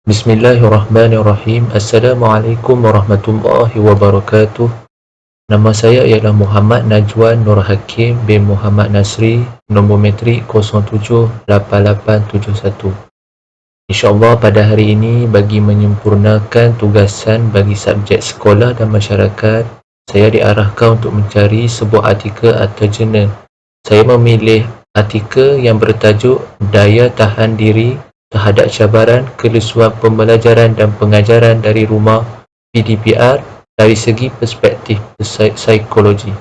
Bismillahirrahmanirrahim. Assalamualaikum warahmatullahi wabarakatuh. Nama saya ialah Muhammad Najwan Nur Hakim bin Muhammad Nasri, nombor metrik 078871. InsyaAllah pada hari ini bagi menyempurnakan tugasan bagi subjek sekolah dan masyarakat, saya diarahkan untuk mencari sebuah artikel atau jurnal. Saya memilih artikel yang bertajuk Daya Tahan Diri Terhadap Cabaran Kelesuan Pembelajaran dan Pengajaran dari Rumah PDPR dari segi perspektif psikologi.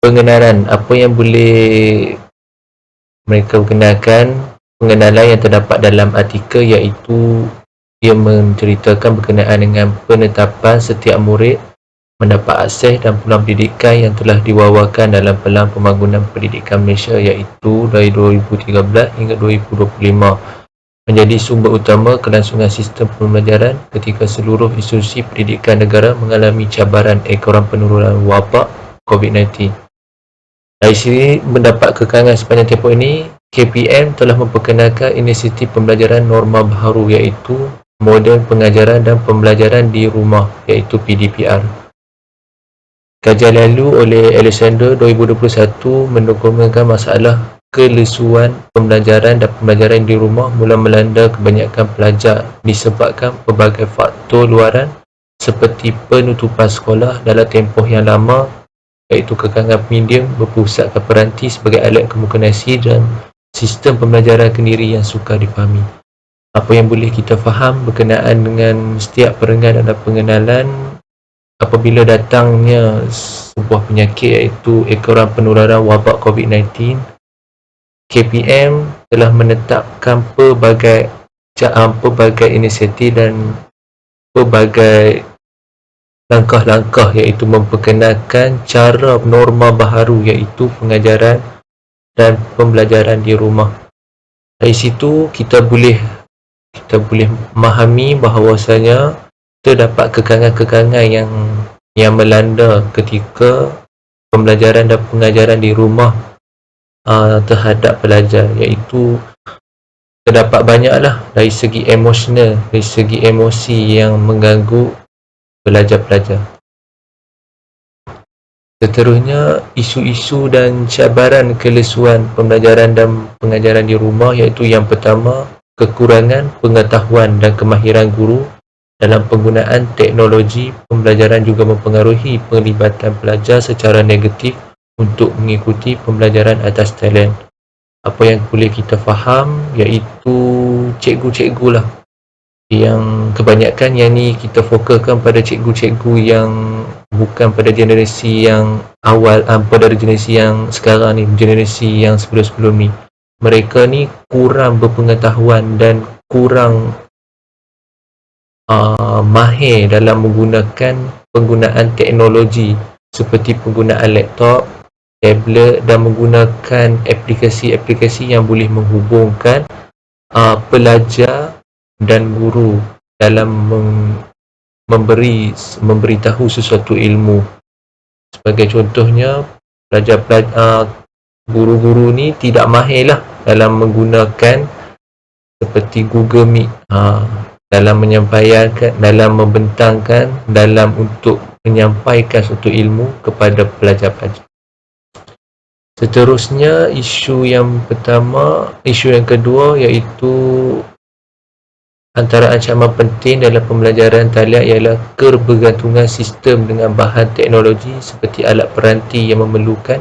Pengenalan, apa yang boleh mereka kenalkan? Pengenalan yang terdapat dalam artikel iaitu ia menceritakan berkenaan dengan penetapan setiap murid mendapat akses dan peluang pendidikan yang telah diwawakan dalam Pelan Pembangunan Pendidikan Malaysia iaitu dari 2013 hingga 2025 menjadi sumber utama kelangsungan sistem pembelajaran ketika seluruh institusi pendidikan negara mengalami cabaran ekoran penurunan wabak COVID-19. Dari sini mendapat kekangan sepanjang tempoh ini, KPM telah memperkenalkan inisiatif pembelajaran norma baharu iaitu model pengajaran dan pembelajaran di rumah iaitu PDPR. Kajian lalu oleh Alexander 2021 mendokumentkan masalah kelesuan pembelajaran dan pembelajaran di rumah mula melanda kebanyakan pelajar disebabkan pelbagai faktor luaran seperti penutupan sekolah dalam tempoh yang lama iaitu kekangan medium berpusatkan peranti sebagai alat komunikasi dan sistem pembelajaran kendiri yang sukar difahami. Apa yang boleh kita faham berkenaan dengan setiap perenggan dan pengenalan apabila datangnya sebuah penyakit iaitu ekoran penularan wabak COVID-19, KPM telah menetapkan pelbagai inisiatif dan pelbagai langkah-langkah iaitu memperkenalkan cara norma baharu iaitu pengajaran dan pembelajaran di rumah. Dari situ kita boleh memahami bahawasanya terdapat kekangan-kekangan yang melanda ketika pembelajaran dan pengajaran di rumah terhadap pelajar iaitu terdapat banyaklah dari segi emosional, dari segi emosi yang mengganggu pelajar-pelajar. Seterusnya, isu-isu dan cabaran kelesuan pembelajaran dan pengajaran di rumah iaitu yang pertama, kekurangan pengetahuan dan kemahiran guru dalam penggunaan teknologi pembelajaran juga mempengaruhi penglibatan pelajar secara negatif untuk mengikuti pembelajaran atas talian. Apa yang boleh kita faham iaitu cikgu-cikgu lah yang kebanyakan yang ni kita fokuskan pada cikgu-cikgu yang bukan pada generasi yang awal, pada generasi yang sekarang ni, generasi yang sebelum-sebelum ni. Mereka ni kurang berpengetahuan dan kurang mahir dalam menggunakan penggunaan teknologi seperti penggunaan laptop, tablet dan menggunakan aplikasi-aplikasi yang boleh menghubungkan pelajar dan guru dalam memberitahu sesuatu ilmu. Sebagai contohnya, guru-guru ni tidak mahirlah dalam menggunakan seperti Google Meet dalam menyampaikan, dalam membentangkan, dalam untuk menyampaikan suatu ilmu kepada pelajar-pelajar. Seterusnya, isu yang kedua iaitu antara ancaman penting dalam pembelajaran talian ialah kebergantungan sistem dengan bahan teknologi seperti alat peranti yang memerlukan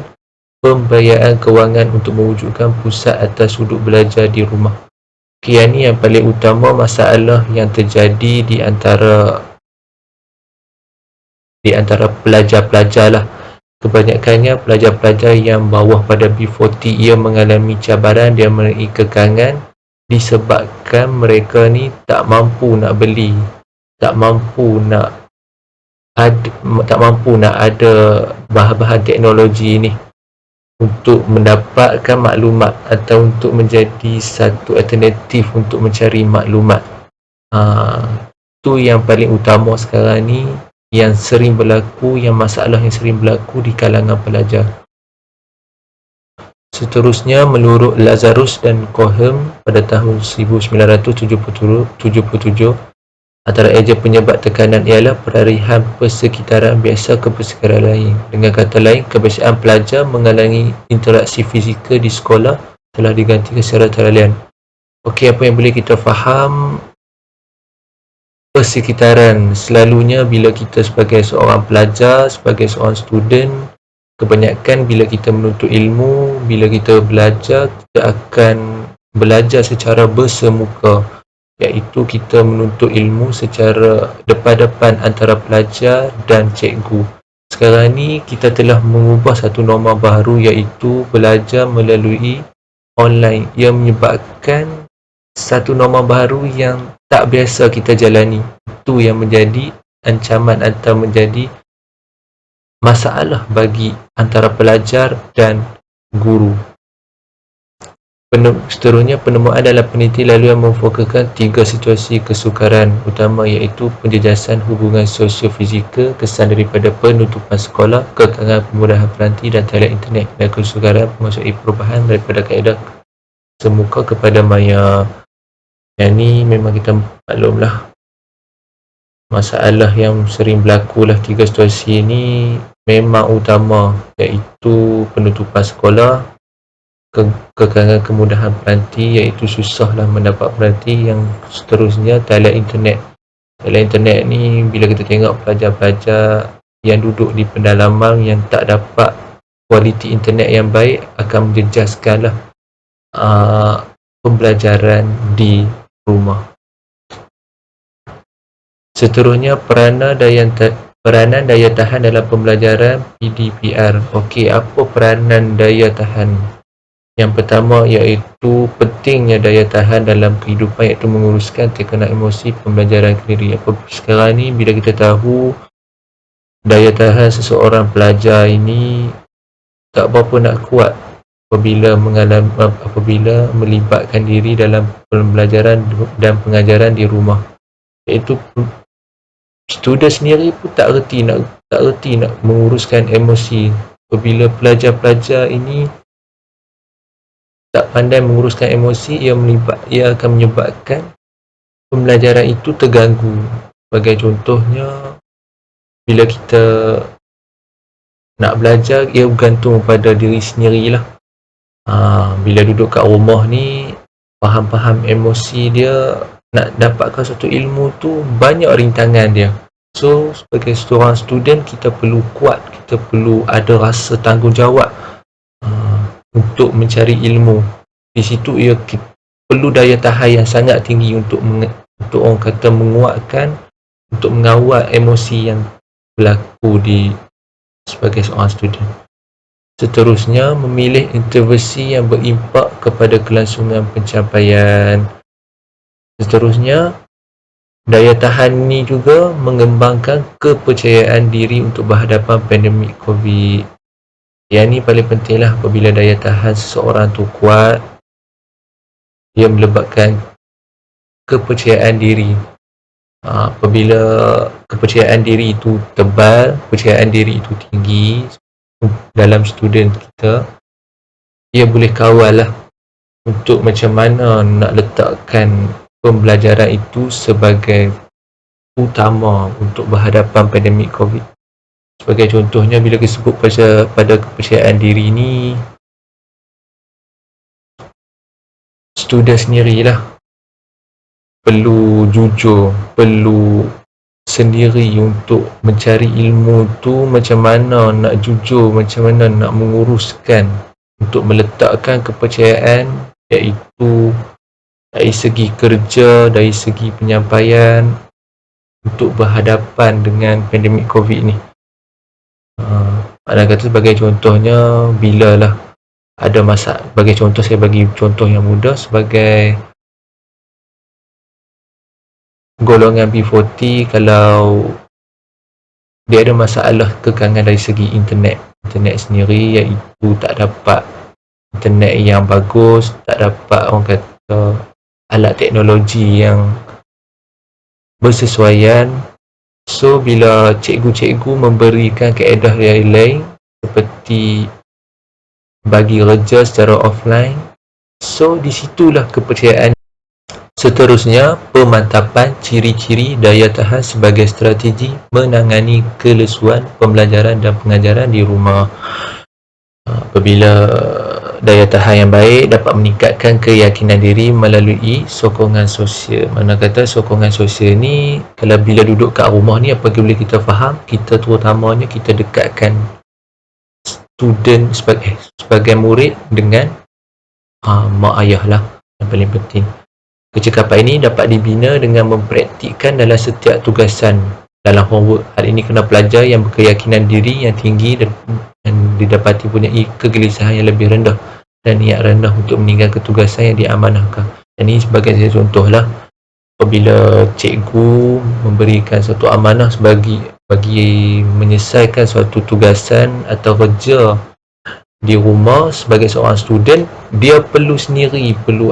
pembiayaan kewangan untuk mewujudkan pusat atas sudut belajar di rumah. Ini yang paling utama masalah yang terjadi di antara pelajar-pelajar lah. Kebanyakannya pelajar-pelajar yang bawah pada B40 ia mengalami cabaran, dia memiliki kekangan disebabkan mereka ni tak mampu nak beli, tak mampu nak ada bahan-bahan teknologi ni untuk mendapatkan maklumat atau untuk menjadi satu alternatif untuk mencari maklumat. Itu yang paling utama sekarang ni yang masalah yang sering berlaku di kalangan pelajar. Seterusnya, menurut Lazarus dan Cohen pada tahun 1977, antara ejen penyebab tekanan ialah peralihan persekitaran biasa ke persekitaran lain. Dengan kata lain, kebiasaan pelajar mengalami interaksi fizikal di sekolah telah digantikan secara talian. Okey, apa yang boleh kita faham, persekitaran selalunya bila kita sebagai seorang pelajar, sebagai seorang student, kebanyakan bila kita menuntut ilmu, bila kita belajar, kita akan belajar secara bersemuka, iaitu kita menuntut ilmu secara depan-depan antara pelajar dan cikgu. Sekarang ni kita telah mengubah satu norma baru, iaitu belajar melalui online, yang menyebabkan satu norma baru yang tak biasa kita jalani. Itu yang menjadi ancaman atau menjadi masalah bagi antara pelajar dan guru. Seterusnya, penemuan dalam peneliti lalu yang memfokuskan 3 situasi kesukaran utama, iaitu penjejasan hubungan sosio-fizikal, kesan daripada penutupan sekolah, kekangan kemudahan peranti dan talian internet, dan kesukaran maksudnya perubahan daripada kaedah semuka kepada maya. Yang ni memang kita maklumlah, masalah yang sering berlaku lah. 3 situasi ni memang utama, iaitu penutupan sekolah, kekangan kemudahan peranti, iaitu susahlah mendapat peranti. Yang seterusnya, talian internet. Talian internet ni bila kita tengok pelajar-pelajar yang duduk di pedalaman yang tak dapat kualiti internet yang baik, akan menjejaskanlah pembelajaran di rumah. Seterusnya, peranan daya tahan dalam pembelajaran PDPR. Okey, apa peranan daya tahan? Yang pertama iaitu pentingnya daya tahan dalam kehidupan, iaitu menguruskan tekanan emosi pembelajaran sendiri. Sekarang ni bila kita tahu daya tahan seseorang pelajar ini tak berapa nak kuat apabila melibatkan diri dalam pembelajaran dan pengajaran di rumah, iaitu student sendiri pun tak reti nak menguruskan emosi. Apabila pelajar-pelajar ini tak pandai menguruskan emosi, ia akan menyebabkan pembelajaran itu terganggu. Sebagai contohnya, bila kita nak belajar, ia bergantung pada diri sendirilah. Bila duduk kat rumah ni, faham-faham emosi dia, nak dapatkan satu ilmu tu banyak rintangan dia. So sebagai seorang student, kita perlu kuat, kita perlu ada rasa tanggungjawab untuk mencari ilmu. Di situ ia perlu daya tahan yang sangat tinggi untuk orang kata menguatkan, untuk mengawal emosi yang berlaku sebagai seorang student. Seterusnya, memilih intervensi yang berimpak kepada kelangsungan pencapaian. Seterusnya, daya tahan ni juga mengembangkan kepercayaan diri untuk berhadapan pandemik COVID. Yang ni paling penting lah. Apabila daya tahan seseorang tu kuat, ia melibatkan kepercayaan diri. Apabila kepercayaan diri itu tebal, kepercayaan diri itu tinggi dalam student kita, ia boleh kawal lah untuk macam mana nak letakkan pembelajaran itu sebagai utama untuk berhadapan pandemik COVID. Sebagai contohnya, bila kita sebut pada kepercayaan diri ni, student sendirilah perlu jujur, perlu sendiri untuk mencari ilmu tu, macam mana nak jujur, macam mana nak menguruskan untuk meletakkan kepercayaan, iaitu dari segi kerja, dari segi penyampaian untuk berhadapan dengan pandemik COVID ni. Ada kata sebagai contohnya, bila lah ada masalah, sebagai contoh, saya bagi contoh yang mudah, sebagai golongan B40, kalau dia ada masalah kekangan dari segi internet sendiri, iaitu tak dapat internet yang bagus, tak dapat orang kata alat teknologi yang bersesuaian. So bila cikgu-cikgu memberikan kaedah yang lain seperti bagi kerja secara offline. So di situlah kepercayaan. Seterusnya, pemantapan ciri-ciri daya tahan sebagai strategi menangani kelesuan pembelajaran dan pengajaran di rumah. Apabila daya tahan yang baik dapat meningkatkan keyakinan diri melalui sokongan sosial. Mana kata sokongan sosial ni, kalau bila duduk kat rumah ni, apabila kita faham, kita terutamanya kita dekatkan student sebagai murid dengan mak ayah lah yang paling penting. Kecekapan ini dapat dibina dengan mempraktikkan dalam setiap tugasan dalam homework. Hal ini kena pelajar yang berkeyakinan diri yang tinggi dan didapati punyai kegelisahan yang lebih rendah dan niat rendah untuk meninggalkan tugasan yang diamanahkan. Ini sebagai contoh lah, apabila cikgu memberikan satu amanah bagi menyelesaikan suatu tugasan atau kerja di rumah sebagai seorang student, dia perlu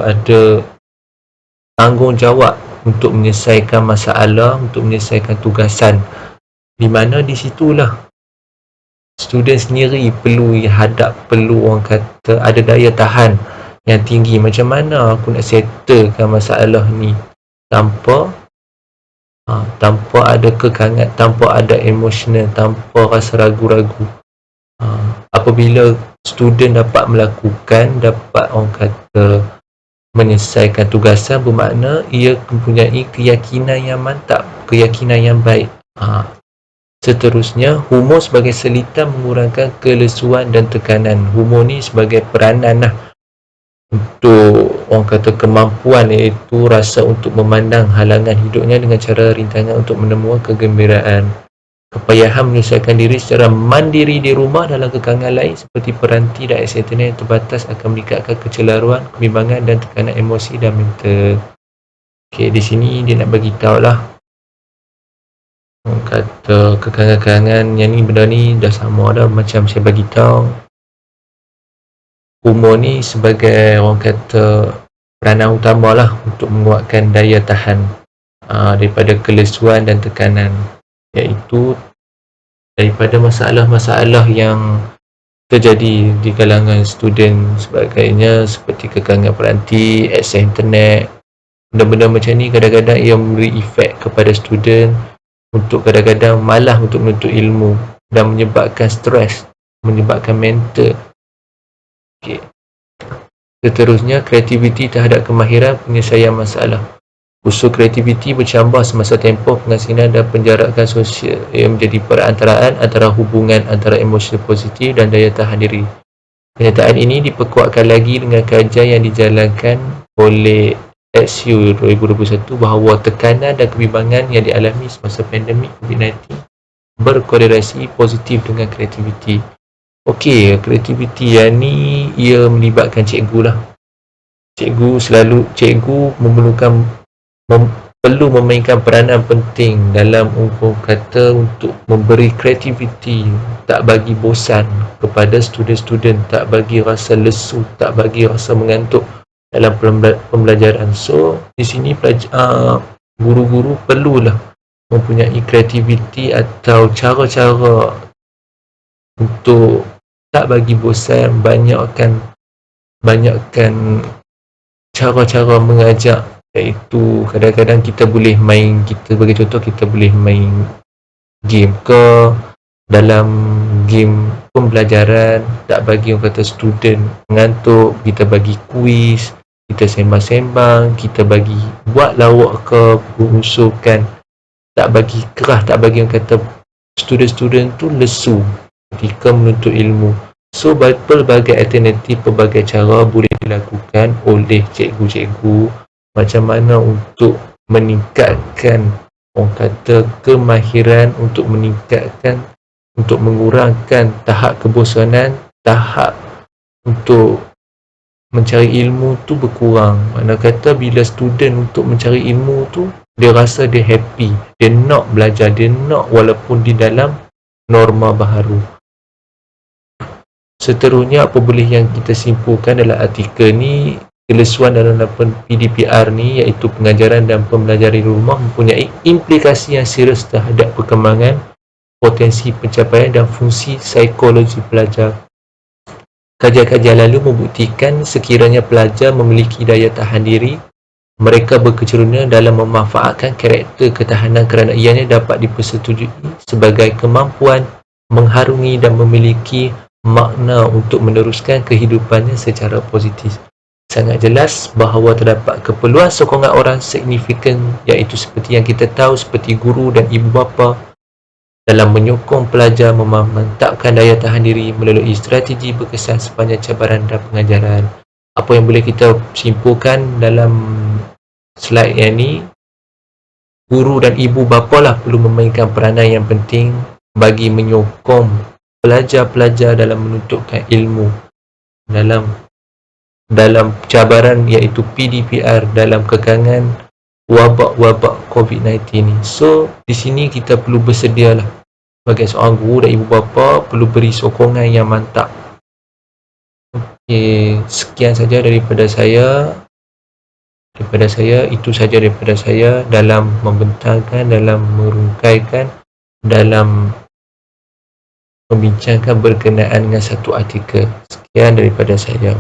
ada tanggungjawab untuk menyelesaikan masalah, untuk menyelesaikan tugasan, di mana di situlah student sendiri perlu orang kata ada daya tahan yang tinggi. Macam mana aku nak settlekan masalah ni tanpa ada kekangan, tanpa ada emosional, tanpa rasa ragu-ragu. Apabila student dapat orang kata menyelesaikan tugasan, bermakna ia mempunyai keyakinan yang mantap, keyakinan yang baik. Seterusnya, humor sebagai selitan mengurangkan kelesuan dan tekanan. Humor ni sebagai peranan lah untuk orang kata kemampuan, iaitu rasa untuk memandang halangan hidupnya dengan cara rintangan untuk menemukan kegembiraan. Kepayahan menyelesaikan diri secara mandiri di rumah dalam kekangan lain seperti peranti dan akses internet yang terbatas akan meningkatkan kecelaruan, kebimbangan dan tekanan emosi dan mental. Okey, di sini dia nak bagi tahu lah, orang kata kekangan-kekangan yang ni, benda ni dah sama dah macam saya bagi tahu. Humor ni sebagai orang kata peranan utama lah untuk menguatkan daya tahan daripada kelesuan dan tekanan, iaitu daripada masalah-masalah yang terjadi di kalangan student sebagainya, seperti kekangan peranti, akses internet. Benda-benda macam ni kadang-kadang ia memberi efek kepada student untuk kadang-kadang malas untuk menuntut ilmu dan menyebabkan stres, menyebabkan mental. Okay. Seterusnya, kreativiti terhadap kemahiran penyelesaian masalah. Unsur kreativiti bercambah semasa tempoh pengasinan dan penjarakan sosial. Ia menjadi perantaraan antara hubungan antara emosi positif dan daya tahan diri. Kenyataan ini diperkuatkan lagi dengan kajian yang dijalankan oleh XU 2021 bahawa tekanan dan kebimbangan yang dialami semasa pandemik COVID-19 berkorelasi positif dengan kreativiti. Okey, kreativiti yang ni ia melibatkan cikgu lah. Cikgu perlu memainkan peranan penting dalam untuk memberi kreativiti, tak bagi bosan kepada student-student, tak bagi rasa lesu, tak bagi rasa mengantuk dalam pembelajaran. So di sini guru-guru perlulah mempunyai kreativiti atau cara-cara untuk tak bagi bosan, banyakkan cara-cara mengajar, iaitu kadang-kadang kita boleh main, kita bagi contoh, kita boleh main game ke, dalam game pembelajaran tak bagi orang kata student mengantuk, kita bagi kuis, kita sembang-sembang, kita bagi buat lawak ke, berusulkan, tak bagi kerah, tak bagi orang kata student-student tu lesu ketika menuntut ilmu. So pelbagai alternatif, pelbagai cara boleh dilakukan oleh cikgu-cikgu macam mana untuk meningkatkan orang kata kemahiran, untuk mengurangkan tahap kebosanan, tahap untuk mencari ilmu tu berkurang. Mana kata bila student untuk mencari ilmu tu, dia rasa dia happy, dia nak belajar, dia nak walaupun di dalam norma baharu. Seterusnya, apa boleh yang kita simpulkan dalam artikel ni, kelesuan dalam PDPR ni, iaitu pengajaran dan pembelajaran di rumah, mempunyai implikasi yang serius terhadap perkembangan, potensi pencapaian dan fungsi psikologi pelajar. Kajian-kajian lalu membuktikan sekiranya pelajar memiliki daya tahan diri, mereka berkecerunian dalam memanfaatkan karakter ketahanan kerana ianya dapat dipersetujui sebagai kemampuan mengharungi dan memiliki makna untuk meneruskan kehidupannya secara positif. Sangat jelas bahawa terdapat keperluan sokongan orang signifikan, iaitu seperti yang kita tahu, seperti guru dan ibu bapa, dalam menyokong pelajar memantapkan daya tahan diri melalui strategi berkesan sepanjang cabaran dan pengajaran. Apa yang boleh kita simpulkan dalam slide yang ni, guru dan ibu bapa lah perlu memainkan peranan yang penting bagi menyokong pelajar-pelajar dalam menuntutkan ilmu dalam cabaran iaitu PDPR, dalam kekangan wabak-wabak COVID-19 ni. So, di sini kita perlu bersedialah sebagai seorang guru dan ibu bapa, perlu beri sokongan yang mantap. Okay, sekian saja daripada saya. Itu saja daripada saya dalam membentangkan, dalam merungkaikan, dalam membincangkan berkenaan dengan satu artikel. Sekian daripada saya.